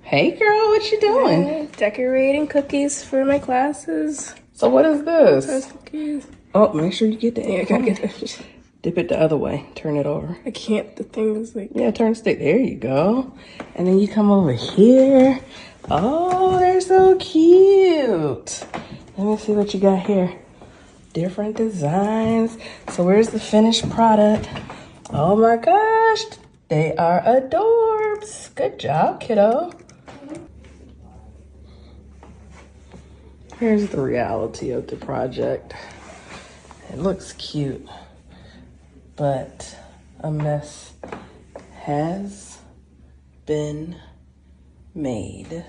Hey girl, what you doing? Decorating cookies for my classes. So what is this? Cookies. Oh, make sure you get the Yeah, I gotta get this. Dip it the other way. Turn it over. I can't. The thing is like. Yeah, turn stick. There you go. And then you come over here. Oh, they're so cute. Let me see what you got here. Different designs. So where's the finished product? Oh my gosh, they are adorbs. Good job, kiddo. Here's the reality of the project. It looks cute, but a mess has been made.